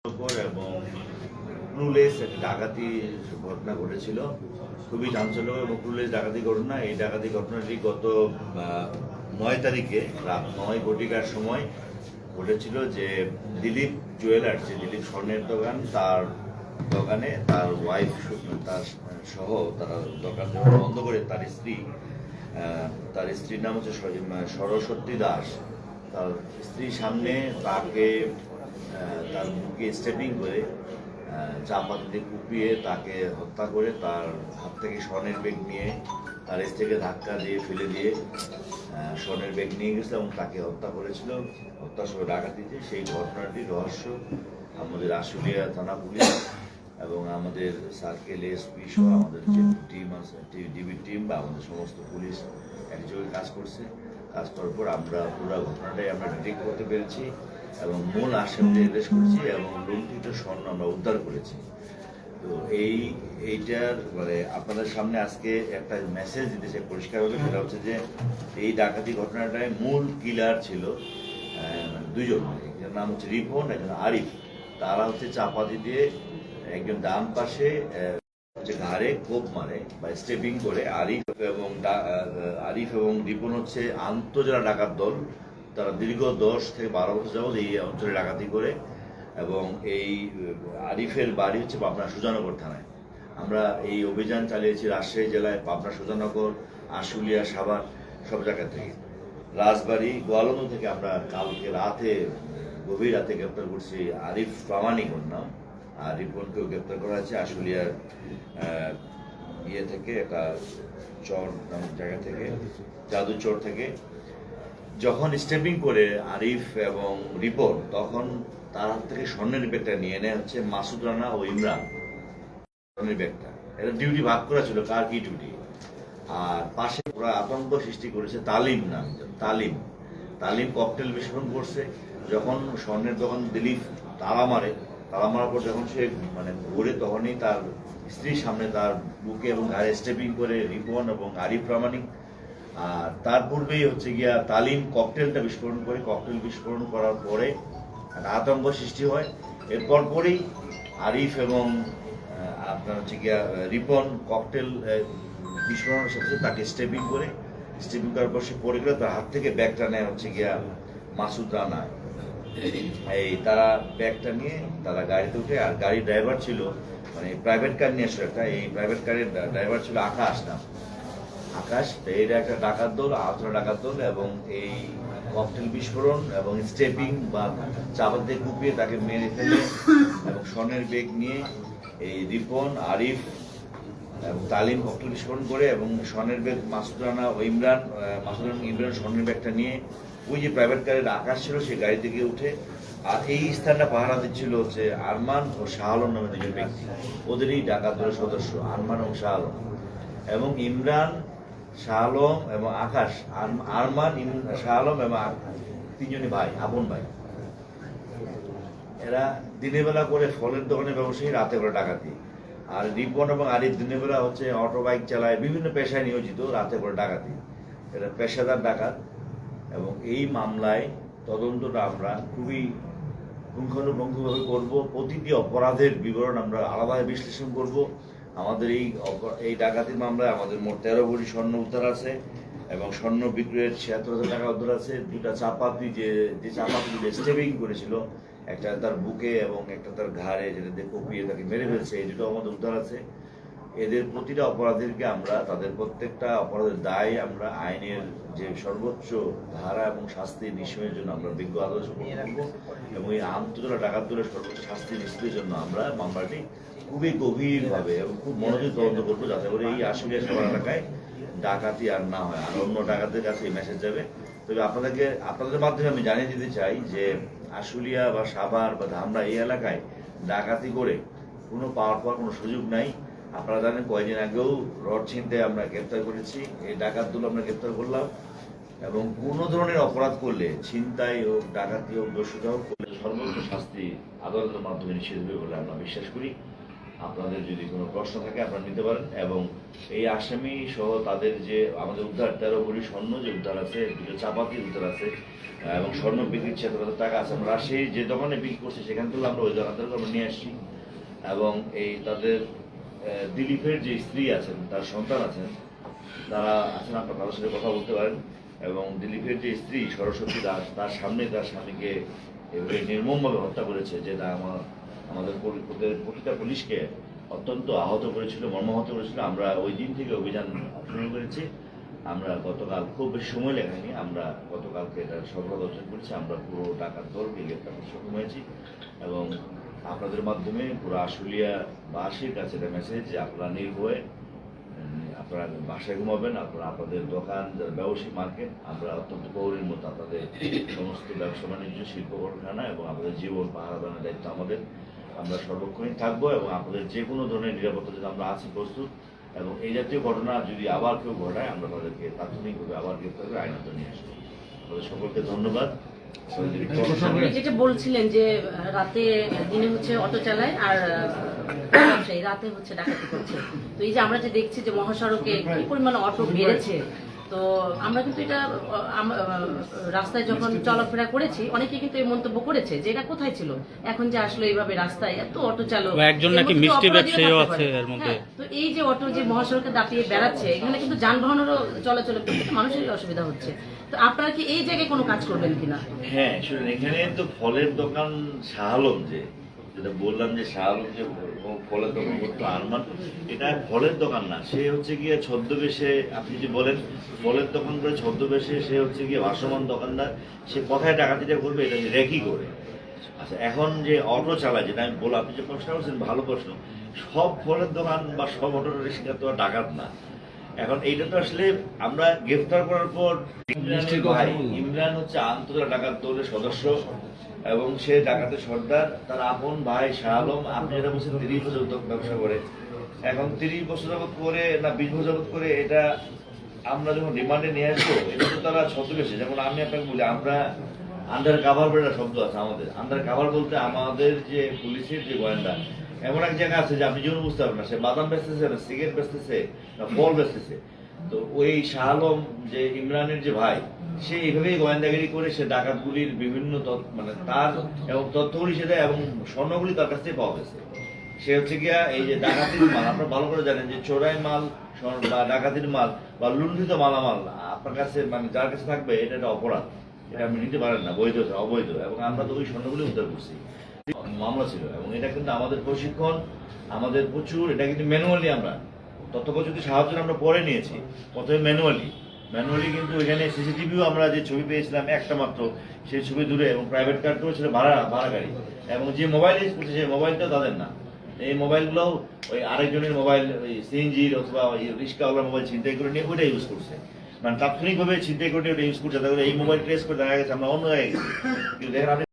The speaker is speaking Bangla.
এবং ক্লুলেস একটি ডাকাতি ঘটনা ঘটেছিল, খুবই চাঞ্চল্যকর এবং ক্লুলেস ডাকাতি ঘটনা। এই ডাকাতি ঘটনাটি গত 9 তারিখে রাত 9 ঘটিকার সময় ঘটেছিল। যে দিলীপ জুয়েলার্স, যে দিলীপ স্বর্ণের দোকান, তার দোকানে তার ওয়াইফ তার সহ তারা দোকান যখন বন্ধ করে তার স্ত্রীর নাম হচ্ছে সরস্বতী দাস, তার স্ত্রীর সামনে তাকে তার বুকে স্টেপিং করে চাপাতিতে কুপিয়ে তাকে হত্যা করে তার হাত থেকে স্বর্ণের ব্যাগ নিয়ে তার স্ত্রীকে ধাক্কা দিয়ে ফেলে দিয়ে স্বর্ণের ব্যাগ নিয়ে গেছিল এবং তাকে হত্যা করেছিল, হত্যা সহ ডাকাতিতে। সেই ঘটনাটির রহস্য আমাদের আশুলিয়া থানা পুলিশ এবং আমাদের সার্কেল এসপি সহ আমাদের যে টিম আছে, ডিবি টিম বা আমাদের সমস্ত পুলিশ একযোগে কাজ করছে। কাজ করার পর আমরা পুরো ঘটনাটাই আমরা ডিটেক্ট করতে পেরেছি এবং মূল আসামিদের অ্যারেস্ট করেছি এবং লুণ্ঠিত স্বর্ণ আমরা উদ্ধার করেছি। তো এইটার মানে আপনাদের সামনে আজকে একটা মেসেজ দিতে চাই পরিষ্কারভাবে, সেটা হচ্ছে যে এই ডাকাতি ঘটনাটায় মূল কিলার ছিল দুজন, একজন নাম হচ্ছে রিপন, একজন আরিফ। তারা হচ্ছে চাপাতি দিয়ে একজন ডান পাশে ঘাড়ে কোপ মারে বা স্টেপিং করে। আরিফ এবং রিপন হচ্ছে আন্তজেলা ডাকাত দল। তারা দীর্ঘ 10 থেকে 12 বছর যাবৎ এই অঞ্চলে ডাকাতি করে এবং এই আরিফের বাড়ি হচ্ছে পাবনা সুজানগর থানায়। আমরা এই অভিযান চালিয়েছি রাজশাহী জেলায়, পাবনা সুজানগর, আশুলিয়া, সাভার, সব জায়গা থেকে। রাজবাড়ী, গোয়ালন্দ থেকে আমরা কালকে রাতে গভীর রাতে গ্রেপ্তার করছি আরিফ প্রামাণিক নাম, আর রিপনকেও গ্রেপ্তার করা হয়েছে আশুলিয়ার থেকে একটা চর নামক জায়গা থেকে, জাদুচর থেকে। যখন স্টেপিং করে আরিফ এবং রিপন, তখন তার হাত থেকে স্বর্ণের ব্যাগটা নিয়ে নেয় হচ্ছে মাসুদ রানা ও ইমরান। স্বর্ণের ব্যাগটা, এটা ডিউটি ভাগ করা ছিল কার কি ডিউটি। আর পাশে পুরো আতঙ্ক সৃষ্টি করেছে তালিম নাম, তালিম ককটেল বিস্ফোরণ করছে। যখন স্বর্ণের দোকান দিলীপ তালা মারার পর যখন সে মানে ঘুরে, তখনই তার স্ত্রীর সামনে তার বুকে এবং ঘাড়ে স্টেপিং করে রিপন এবং আরিফ প্রামাণিক। আর তার পূর্বেই হচ্ছে গিয়া তালিম ককটেলটা বিস্ফোরণ করে। ককটেল বিস্ফোরণ করার পরে একটা আতঙ্ক সৃষ্টি হয়। এরপর পরেই আরিফ এবং আপনার হচ্ছে গিয়া রিপন ককটেল বিস্ফোরণের সাথে তাকে স্টেপিং করার পর সে পড়ে গেলে তার হাত থেকে ব্যাগটা নেয় হচ্ছে গিয়া মাসুদ রানা। এই তারা ব্যাগটা নিয়ে তারা গাড়িতে উঠে, আর গাড়ির ড্রাইভার ছিল মানে প্রাইভেট কার নিয়ে আসলো একটা, এই প্রাইভেট কারের ড্রাইভার ছিল আকাশ নাম। এটা একটা ডাকাত দল, আহত ডাকাত দল, এবং এই ককটেল বিস্ফোরণ এবং স্টেপিং বা চাপাতে কুপিয়ে তাকে মেরে ফেলে এবং স্বর্ণের ব্যাগ নিয়ে এই রিপন, আরিফ এবং তালিম ককটেল বিস্ফোরণ করে এবং স্বর্ণের ব্যাগ মাসুদ রানা ও ইমরান স্বর্ণের ব্যাগটা নিয়ে ওই যে প্রাইভেট কারের আকাশ ছিল সেই গাড়ি থেকে উঠে। আর এই স্থানটা পাহারা দিচ্ছিল হচ্ছে আরমান ও শাহ আলম নামে দুজন ব্যক্তি, ওদেরই ডাকাত দলের সদস্য আরমান এবং শাহ আলম। এবং ইমরান, শাহ আলম এবং আকাশ, আরমান, শাহ আলম এবং তিনজনই ভাই, আপন ভাই। এরা দিনের বেলা করে ফলের দোকানের ব্যবসায়ী, রাতে করে ডাকাতি। আর রিপন এবং আরিফ দিনের বেলা হচ্ছে অটো বাইক চালায়, বিভিন্ন পেশায় নিয়োজিত, রাতে করে ডাকাতি। এটা পেশাদার ডাকাত। এবং এই মামলায় তদন্তটা আমরা খুবই পুঙ্খানুপুঙ্খভাবে করব। প্রতিটি অপরাধের বিবরণ আমরা আলাদাভাবে বিশ্লেষণ করব। আমাদের এই ডাকাতির মামলায় আমাদের মোট 13 ভরি স্বর্ণ উদ্ধার আছে এবং স্বর্ণ বিক্রয়ের 76,000 টাকা উদ্ধার আছে। দুটা চাপাতি, যে চাপাতিগুলো স্টেপিং করেছিল, একটা তার বুকে এবং একটা তার ঘাড়ে, যেটা দিয়ে কুপিয়ে তাকে মেরে ফেলছে, এই দুটো আমাদের উদ্ধার আছে। এদের প্রতিটা অপরাধীকে আমরা তাদের প্রত্যেকটা অপরাধের দায় আমরা আইনের যে সর্বোচ্চ ধারা এবং শাস্তি নিশ্চয়ের জন্য আমরা বিজ্ঞ আদালত করব এবং এই আন্তর্জাতিক ডাকাত দলের সর্বোচ্চ শাস্তি নিশ্চিতের জন্য আমরা মামলাটি খুবই গভীরভাবে এবং খুব মনোযোগ তদন্ত করবো, যাতে করে এই আশুলিয়া সাভার এলাকায় ডাকাতি আর না হয়, আর অন্য ডাকাতের কাছে এই মেসেজ যাবে। তবে আপনাদের মাধ্যমে আমি জানিয়ে দিতে চাই যে আশুলিয়া বা সাভার বা ধামরা এই এলাকায় ডাকাতি করে পাওয়ার কোনো সুযোগ নাই। আপনারা জানেন কয়েকদিন আগেও রড ছিনতাই আমরা গ্রেপ্তার করেছি, এই ডাকাতগুলো আমরা গ্রেপ্তার করলাম। এবং কোনো ধরনের অপরাধ করলে, ছিনতাই হোক, ডাকাতি হোক, দস্যুতা হোক, সর্বোচ্চ শাস্তি আদালতের মাধ্যমে নিষেধ হবে বলে আমরা বিশ্বাস করি। আপনাদের যদি কোনো প্রশ্ন থাকে আপনারা নিতে পারেন। এবং এই আসামি সহ তাদের যে আমাদের উদ্ধার 13 ভরি স্বর্ণ যে উদ্ধার আছে, 2 চাপাতি উদ্ধার আছে এবং স্বর্ণ বিক্রির 76,000 টাকা আছে। আমরা রাজশাহী যে দোকানে বিক্রি করছি সেখান থেকে আমরা ওই দোকানদারকে আমরা নিয়ে আসছি। এবং এই তাদের দিলীপের যে স্ত্রী আছেন, তার সন্তান আছেন, তারা আছেন, আপনার তাদের সাথে কথা বলতে পারেন। এবং দিলীপের যে স্ত্রী সরস্বতী দাস, তার সামনে তার স্বামীকে এভাবে নির্মমভাবে হত্যা করেছে, যেটা আমাদের প্রতিটা পুলিশকে অত্যন্ত আহত করেছিল, মর্মাহত করেছিল। আমরা ওই দিন থেকে অভিযান শুরু করেছি। আমরা গতকাল খুব বেশি সময় লেখাইনি, আমরা গতকালকে এটা সফলতা অর্জন করেছি। আমরা পুরো টাকার দলকে গ্রেপ্তার করতে সক্ষম হয়েছি এবং আপনাদের মাধ্যমে পুরো আশুলিয়াবাসীর কাছে এটা মেসেজ যে আপনারা নির্ভয়ে আপনারা বাসায় ঘুমাবেন, আপনারা আপনাদের দোকান, যারা ব্যবসায়ী মার্কেট, আমরা অত্যন্ত গৌরীর মতো আপনাদের সমস্ত ব্যবসা বাণিজ্য, শিল্প কারখানা এবং আপনাদের জীবন পাহারা দেওয়ার দায়িত্ব আমাদের। আমরা সর্বক্ষণই থাকবো এবং আপনাদের যে কোনো ধরনের নিরাপত্তার জন্য আমরা আছি প্রস্তুত। এবং এই জাতীয় ঘটনা যদি আবার কেউ ঘটায় আমরা তাদেরকে তাৎক্ষণিকভাবে আবার গ্রেপ্তার করে আইনত নিয়ে আসবো। আপনাদের সকলকে ধন্যবাদ। যেটা বলছিলেন যে রাতে দিনে হচ্ছে অটো চালায় আর ব্যবসায়ী রাতে হচ্ছে ডাকাতি করছে, তো এই যে আমরা যে দেখছি যে মহাসড়কে কি পরিমাণ অটো বেড়েছে, তো আমরা কিন্তু এটা রাস্তায় যখন চলাফেরা করেছি অনেকে কিন্তু এই মন্তব্য করেছে যে এটা কোথায় ছিল, এখন যে আসলে এইভাবে রাস্তায় এত অটো চালক, একজন নাকি মিষ্টি ব্যবসায়ীও আছে এর মধ্যে। তো এই যে অটো যে মহাসড়কে দাপিয়ে বেড়াচ্ছে, এখানে কিন্তু যানবাহনেরও চলাচলে প্রত্যেকটা মানুষেরই অসুবিধা হচ্ছে। তো আপনারা কি এই জায়গায় কোনো কাজ করবেন কিনা? হ্যাঁ, শুনুন, এখানে তো ফলের দোকান শাহ আলম, যেটা বললাম যে শাহ আলম যে ফলের দোকান করতো আরমান, এটা ফলের দোকান না, সে হচ্ছে গিয়ে ছদ্মবেশে, আপনি যে বলেন ফলের দোকান করে ছদ্মবেশে, সে হচ্ছে গিয়ে ভাসমান দোকানদার। সে কোথায় ডাকাতিটা করবে এটা রেকি করে। আচ্ছা, এখন যে অটো চালায়, যেটা আমি বললাম, আপনি যে প্রশ্ন করছেন ভালো প্রশ্ন, সব ফলের দোকান বা সব অটো রিক্সা তো ডাকাত না। এখন এইটা তো আসলে আমরা গ্রেফতার করার পর ভাই ইমরান হচ্ছে আন্তর্জাতিক ডাকাত দলের সদস্য এবং সে ডাকাতের সর্দার, তার আপন ভাই শাহ আলম, আপনি যেটা বলছেন 30 বছর ব্যবসা করে, এখন 30 বছর যাবত করে না 20 বছর যাবত করে, এটা আমরা যখন রিমান্ডে নিয়ে আসবো এটা তো তারা ছদ্মবেশে। যেমন আমি আপনাকে বলি, আমরা আন্ডার কাভার বলে একটা শব্দ আছে আমাদের। আন্ডার কাভার বলতে আমাদের যে পুলিশের যে গোয়েন্দা এমন এক জায়গা আছে যে আপনি জীবন বুঝতে পারবেন না, সে বাদাম বেচতেছে না সিগারেট বেচতেছে না ফল বেচতেছে। তো ওই শাহ আলম যে ইমরানের যে ভাই, সে এইভাবেই গোয়েন্দাগিরি করে সে ডাকাতগুলির বিভিন্ন মানে তার এবং তথ্যগুলি সেটা এবং স্বর্ণগুলি তার কাছ থেকে পাওয়া গেছে। সে হচ্ছে গিয়া এই যে ডাকাতির মাল, আপনারা ভালো করে জানেন যে চোরাই মাল বা ডাকাতির মাল বা লুণ্ঠিত মালামাল আপনার কাছে মানে যার কাছে থাকবে এটা একটা অপরাধ, এটা আপনি নিতে পারেন না, বৈধ অবৈধ। এবং আমরা তো ওই স্বর্ণগুলি উদ্ধার করছি, মামলা ছিল। এবং এটা কিন্তু আমাদের প্রশিক্ষণ, আমাদের প্রচুর, এটা কিন্তু ম্যানুয়ালি আমরা তথ্যপ্রযুক্তি সাহায্য আমরা পরে নিয়েছি। প্রথমে ম্যানুয়ালি কিন্তু এখানে সিসিটিভিও আমরা যে ছবি পেয়েছিলাম একটা মাত্র, সেই ছবি দূরে, এবং প্রাইভেট কারটাও ছিল ভাড়া গাড়ি। এবং যে মোবাইল ইউজ করছে সেই মোবাইলটাও তাদের না, এই মোবাইলগুলোও ওই আরেকজনের মোবাইল, ওই সিএনজির অথবা ওই রিক্সাওয়ালার মোবাইল ছিনতাই করে নিয়ে ওইটা ইউজ করছে, মানে তাৎক্ষণিকভাবে ছিনতাই করে ওটা ইউজ করছে। তাহলে এই মোবাইল ট্রেস করে দেখা গেছে আমরা অন্য জায়গায় গেছি। কিন্তু দেখেন আপনি